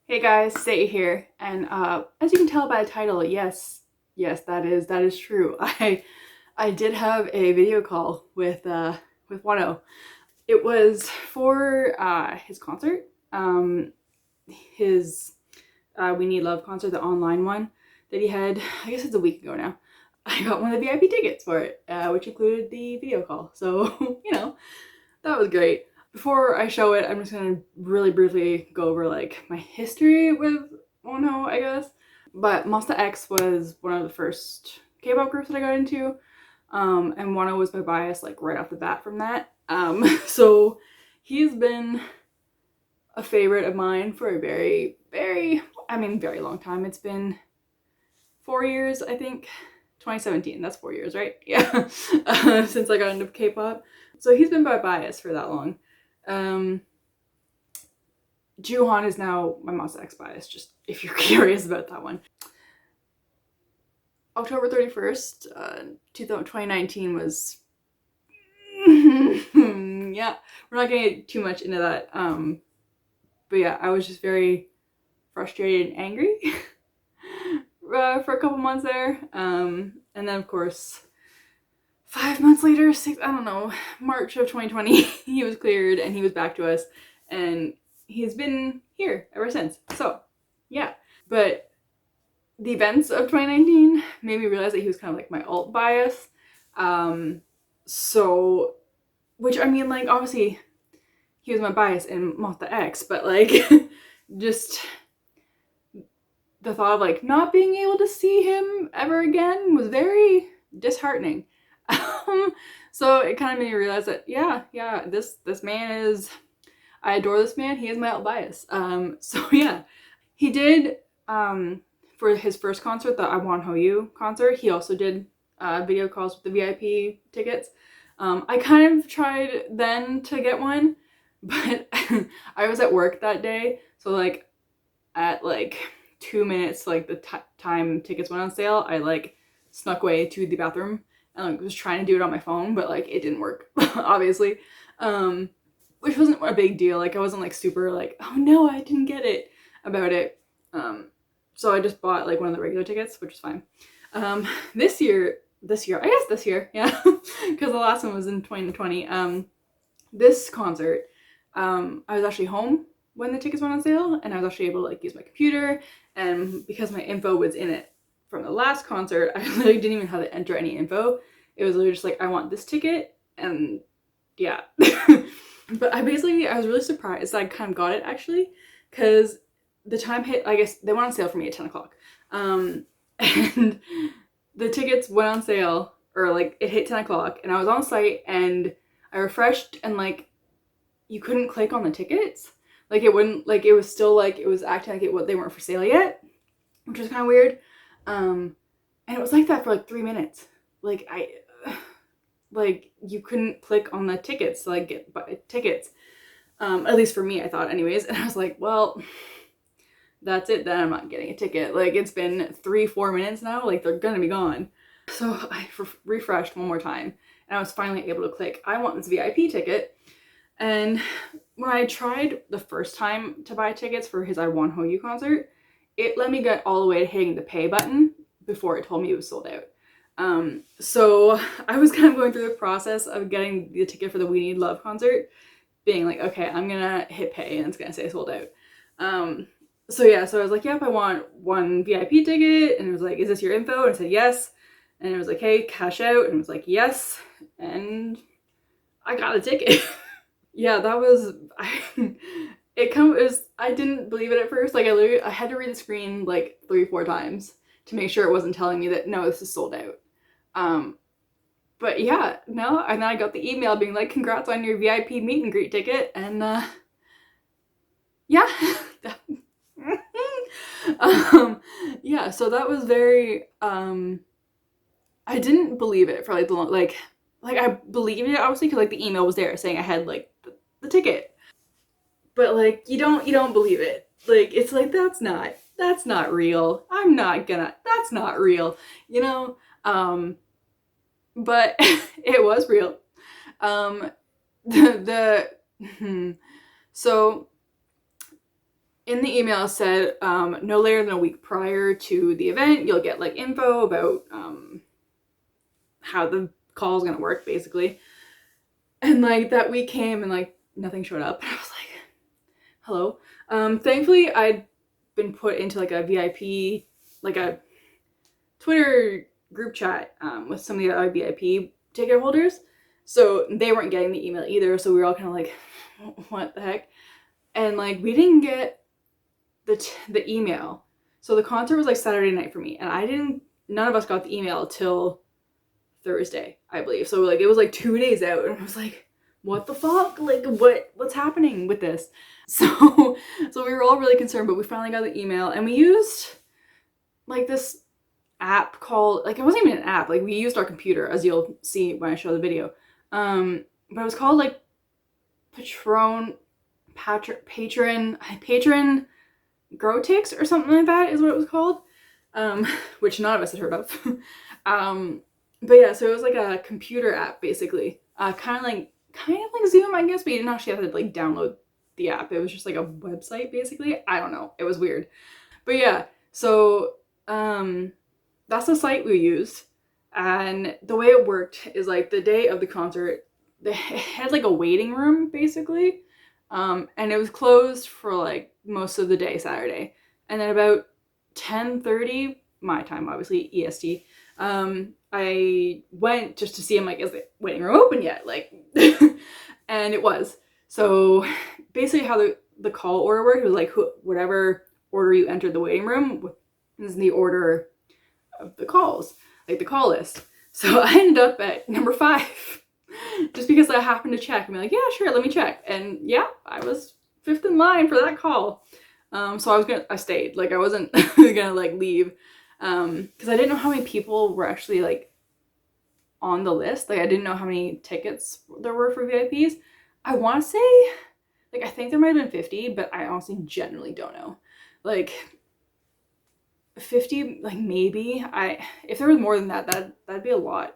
Hey guys, Say here, and as you can tell by the title, yes, that is true. I did have a video call with WONHO. It was for his concert, his We Need Love concert, the online one that he had. I guess it's a week ago now. I got one of the VIP tickets for it, which included the video call. So you know, that was great. Before I show it, I'm just gonna really briefly go over like my history with WONHO, I guess. But Monsta X was one of the first K-pop groups that I got into, and WONHO was my bias like right off the bat from that. So he's been a favorite of mine for a very long time. It's been 4 years, I think. 2017, that's 4 years, right? Yeah. Since I got into K-pop. So he's been my bias for that long. Juhan is now my Monsta X bias, just if you're curious about that one. October 31st, 2019 was... yeah, we're not gonna get too much into that. But yeah, I was just very frustrated and angry for a couple months there. And then of course, 5 months later, I don't know, March of 2020, he was cleared and he was back to us, and he's been here ever since. So yeah, but the events of 2019 made me realize that he was kind of like my alt bias. So, which I mean, like, obviously he was my bias in Monsta X, but like just the thought of like not being able to see him ever again was very disheartening. So it kind of made me realize that yeah, this man is, I adore this man. He is my alt bias. So yeah, he did for his first concert, the WONHO concert, he also did video calls with the VIP tickets. I kind of tried then to get one, but I was at work that day, so like at like 2 minutes like the time tickets went on sale, I like snuck away to the bathroom and like was trying to do it on my phone, but like it didn't work obviously, which wasn't a big deal. Like I wasn't like super like, oh no, I didn't get it about it. So I just bought like one of the regular tickets, which is fine. This year, yeah, because the last one was in 2020. This concert, I was actually home when the tickets went on sale, and I was actually able to like use my computer, and because my info was in it from the last concert, I literally didn't even have to enter any info. It was literally just like, I want this ticket, and yeah. But I was really surprised that I kind of got it actually, because the time hit, I guess they went on sale for me at 10 o'clock. And the tickets went on sale, or like it hit 10 o'clock, and I was on site and I refreshed, and like you couldn't click on the tickets. Like it wouldn't, like it was still like, it was acting like they weren't for sale yet, which was kind of weird. And it was like that for like 3 minutes. Like like you couldn't click on the tickets to like get tickets. At least for me, I thought anyways. And I was like, well, that's it then, I'm not getting a ticket. Like it's been 3-4 minutes now, like they're gonna be gone. So I refreshed one more time, and I was finally able to click, I want this VIP ticket. And when I tried the first time to buy tickets for his WONHO concert, it let me get all the way to hitting the pay button before it told me it was sold out. So I was kind of going through the process of getting the ticket for the We Need Love concert, being like, okay, I'm gonna hit pay and it's gonna say sold out. So yeah, so I was like, yep, I want one VIP ticket, and it was like, is this your info? And I said yes, and it was like, hey, cash out, and it was like yes, and I got a ticket. Yeah, that was, I didn't believe it at first. Like I had to read the screen like 3-4 times to make sure it wasn't telling me that no, this is sold out. But yeah, no, and then I got the email being like, congrats on your VIP meet and greet ticket, and yeah. Yeah, so that was very, I didn't believe it for like the long, like I believed it obviously because like the email was there saying I had like the ticket, but like you don't believe it. Like it's like, that's not real. That's not real, you know. But it was real. The So in the email it said no later than a week prior to the event, you'll get like info about how the call is gonna work, basically. And like that week came and like nothing showed up. And I was like, hello. Thankfully I'd been put into like a VIP, like a Twitter group chat with some of the other VIP ticket holders. So they weren't getting the email either. So we were all kind of like, what the heck? And like we didn't get the email. So the concert was like Saturday night for me, and none of us got the email till Thursday, I believe. So like it was like 2 days out, and I was like, what the fuck? Like what's happening with this? So we were all really concerned, but we finally got the email, and we used like this app called, like, it wasn't even an app, like we used our computer, as you'll see when I show the video. But it was called like Patron Grotix or something like that is what it was called. Which none of us had heard of. But yeah, so it was like a computer app basically. Kind of like Zoom, I guess, but you didn't actually have to like download the app. It was just like a website basically. I don't know. It was weird. But yeah, so that's the site we used. And the way it worked is like the day of the concert, it had like a waiting room basically. And it was closed for like most of the day Saturday. And then about 10:30, my time, obviously, EST, I went just to see him, like, is the waiting room open yet? Like, and it was. So basically how the call order worked was like whatever order you entered the waiting room is the order of the calls, like the call list. So I ended up at number 5. Just because I happened to check and be like, yeah, sure, let me check. And yeah, I was 5th in line for that call. So I stayed. Like, I wasn't gonna like leave. Because I didn't know how many people were actually like on the list. Like, I didn't know how many tickets there were for VIPs. I want to say, like, I think there might have been 50, but I honestly generally don't know. Like, 50, like, maybe. If there was more than that, that'd be a lot.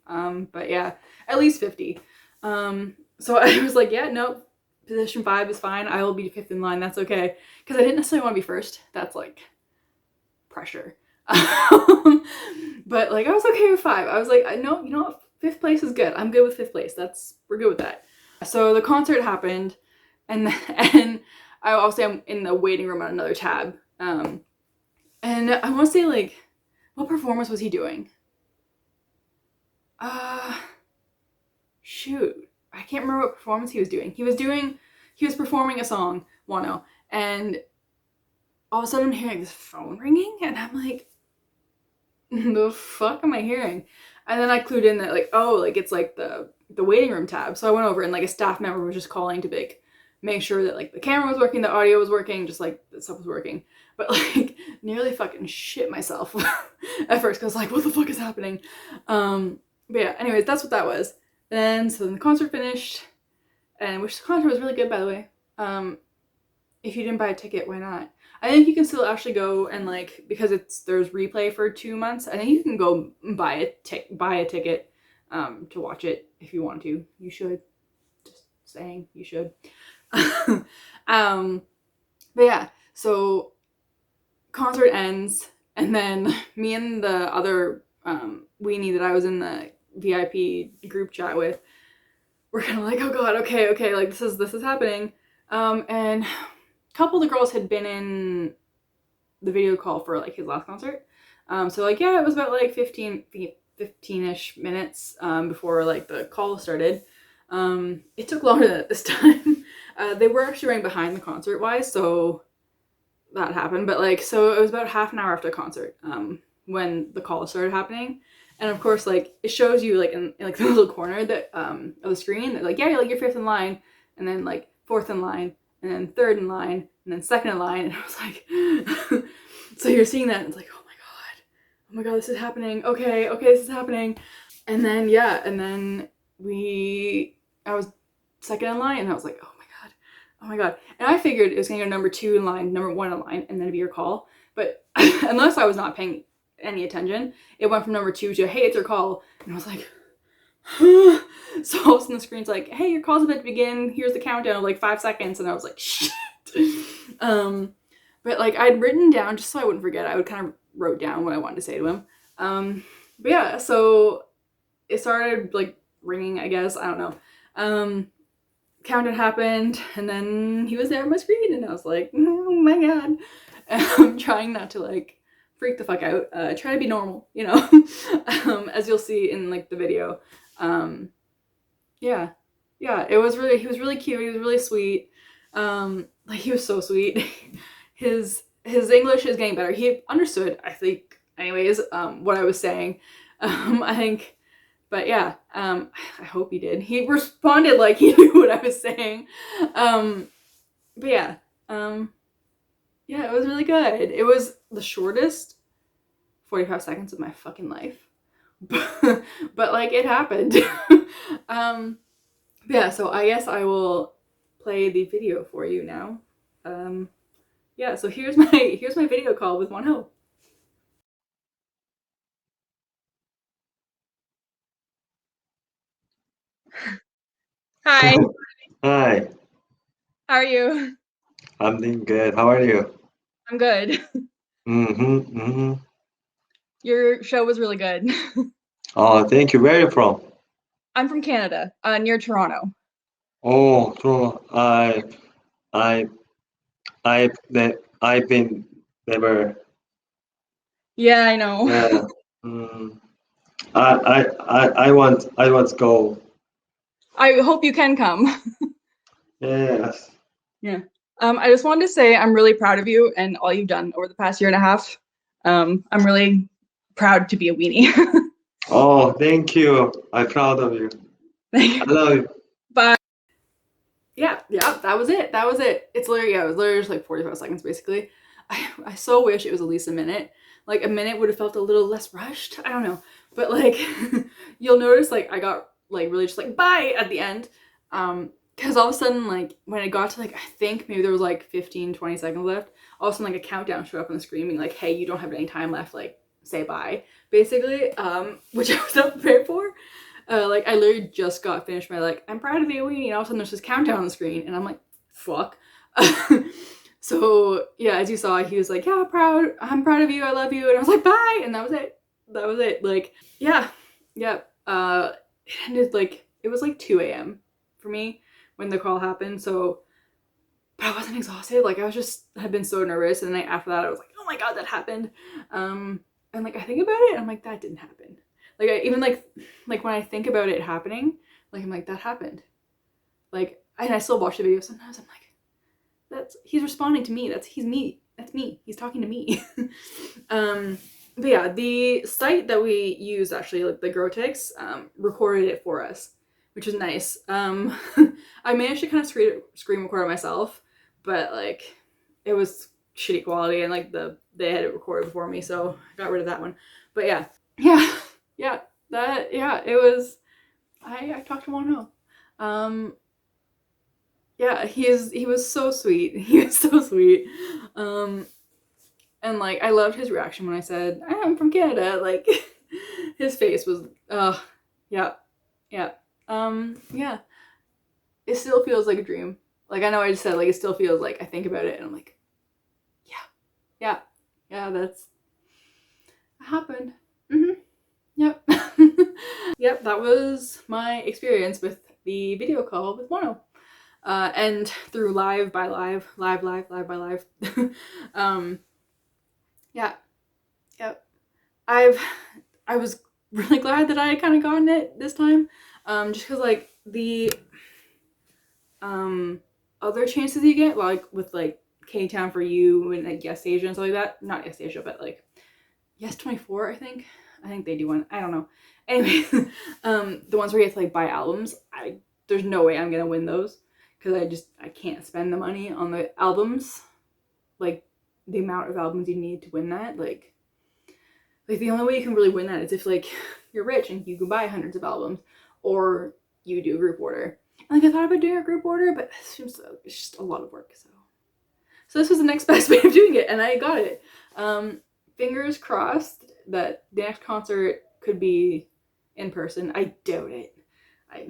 But yeah, at least 50. So I was like, yeah, no, position 5 is fine. I will be 5th in line. That's okay. Because I didn't necessarily want to be first. That's like pressure. But like, I was okay with 5. I was like, no, you know what? 5th place is good. I'm good with 5th place. We're good with that. So the concert happened, and I'm in the waiting room on another tab. And I want to say, like, what performance was he doing? Shoot. I can't remember what performance he was doing. He was performing a song, WONHO, and all of a sudden I'm hearing this phone ringing, and I'm like, the fuck am I hearing? And then I clued in that, like, oh, like, it's like the waiting room tab. So I went over, and like a staff member was just calling to like make sure that like the camera was working, the audio was working, just like the stuff was working. But like, nearly fucking shit myself at first, because like, what the fuck is happening? But yeah, anyways, that's what that was. So then the concert finished, and which the concert was really good, by the way. If you didn't buy a ticket, why not? I think you can still actually go and, like, because there's replay for 2 months, I think you can go buy a ticket to watch it if you want to. You should. Just saying, you should. But yeah, so concert ends, and then me and the other weenie that I was in the VIP group chat with, we're kind of like, oh god, okay, like this is happening. And a couple of the girls had been in the video call for like his last concert. So like, yeah, it was about like 15-ish minutes before like the call started. It took longer than that this time. They were actually running behind the concert wise, so that happened. But like, so it was about half an hour after the concert when the call started happening. And of course, like, it shows you like in like the little corner that of the screen that like, yeah, like, you're 5th in line, and then like 4th in line, and then 3rd in line, and then 2nd in line. And I was like, so you're seeing that, and it's like, oh my god, this is happening. Okay, this is happening. And then yeah, and then I was 2nd in line, and I was like, oh my god. And I figured it was gonna go number 2 in line, number 1 in line, and then it'd be your call. But unless I was not paying any attention, it went from number 2 to, hey, it's your call. And I was like, So all of a sudden the screen's like, hey, your call's about to begin. Here's the countdown of like 5 seconds. And I was like, shit. But like I'd written down, just so I wouldn't forget, I would kind of wrote down what I wanted to say to him. But yeah, so it started like ringing, I guess. I don't know. Countdown happened, and then he was there on my screen, and I was like, oh my god. I'm trying not to like freak the fuck out. Try to be normal, you know. As you'll see in like the video. Yeah, he was really cute. He was really sweet. Like he was so sweet. His English is getting better. He understood, I think, anyways, what I was saying. I think, but yeah, I hope he did. He responded like he knew what I was saying. But yeah, yeah, it was really good. It was the shortest 45 seconds of my fucking life. But like it happened. Yeah, so I guess I will play the video for you now. Yeah, so here's my video call with WONHO. Hi, Hi, how are you? I'm doing good. How are you? I'm good. Mm-hmm, mm-hmm. Your show was really good. Oh, thank you. Where are you from? I'm from Canada, near Toronto. Oh, Toronto. I, I've been never. Yeah, I know. Yeah. Mm, I want to go. I hope you can come. Yes. Yeah. I just wanted to say I'm really proud of you and all you've done over the past year and a half. I'm really proud to be a weenie. Oh, thank you. I'm proud of you. I love you. Bye. Yeah, that was it. That was it. It's literally, yeah, it was literally just like 45 seconds basically. I so wish it was at least a minute. Like a minute would have felt a little less rushed. I don't know. But like you'll notice like I got like really just like bye at the end. Because all of a sudden, like when it got to like I think maybe there was like 15, 20 seconds left, all of a sudden like a countdown showed up on the screen being like, hey, you don't have any time left, like say bye, basically. Which I was not prepared for. Like I literally just got finished my like I'm proud of you, and all of a sudden there's this countdown on the screen, and I'm like, fuck. So yeah, as you saw, he was like, yeah, I'm proud of you, I love you, and I was like, bye, and that was it. That was it. Like yeah, yeah. It ended like it was like 2 a.m. for me when the call happened. So, but I wasn't exhausted. Like I was just had been so nervous, and the night after that, I was like, oh my god, that happened. And like I think about it, I'm like that didn't happen. Like I even like when I think about it happening, like I'm like that happened. Like and I still watch the video sometimes. I'm like, that's he's responding to me. He's me. That's me. He's talking to me. But yeah, the site that we used actually, like the Grotix, recorded it for us, which was nice. I managed to kind of screen record it myself, but like it was shitty quality, and like they had it recorded before me, so I got rid of that one. But yeah, yeah, yeah, it was. I talked to WONHO. Yeah, he was so sweet. He was so sweet. And like I loved his reaction when I said I'm from Canada. Like his face was, yeah, yeah, yeah. It still feels like a dream. Like I know I just said like it still feels like I think about it and I'm like, yeah, yeah, yeah. That's happened. Yep. Yep, that was my experience with the video call with WONHO. And through live by live by live. um, yeah, yep. I was really glad that I had kind of gotten it this time. Just because like the other chances you get, like with like K Town for You and like Yes Asia and stuff like that. Not Yes Asia, but like Yes 24, I think. I think they do one. I don't know. Anyway, the ones where you have to like buy albums, there's no way I'm gonna win those because I can't spend the money on the albums, like the amount of albums you need to win that. Like the only way you can really win that is if like you're rich and you can buy hundreds of albums, or you do a group order. And like I thought about doing a group order, but it's just a lot of work. So this was the next best way of doing it, and I got it. Fingers crossed that the next concert could be in person. I doubt it. I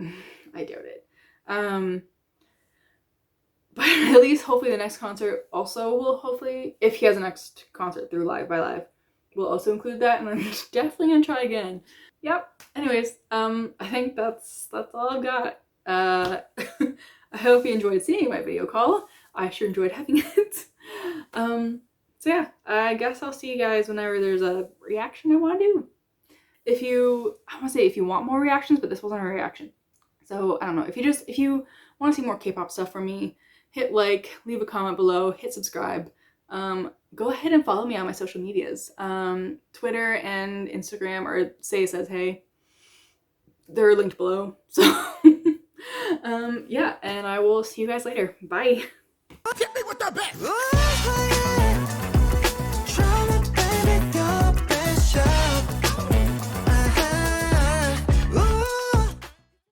doubt it. But at least hopefully the next concert also will hopefully, if he has a next concert through Live by Live, we'll also include that, and I'm definitely gonna try again. Yep. Anyways, I think that's all I've got. I hope you enjoyed seeing my video call. I sure enjoyed having it. So yeah, I guess I'll see you guys whenever there's a reaction I want to do. I want to say if you want more reactions, but this wasn't a reaction. So I don't know, if you want to see more K-pop stuff from me, hit like, leave a comment below, hit subscribe. Go ahead and follow me on my social medias. Twitter and Instagram, or Say Says Hey. They're linked below. So yeah, and I will see you guys later. Bye. Hit me with the best.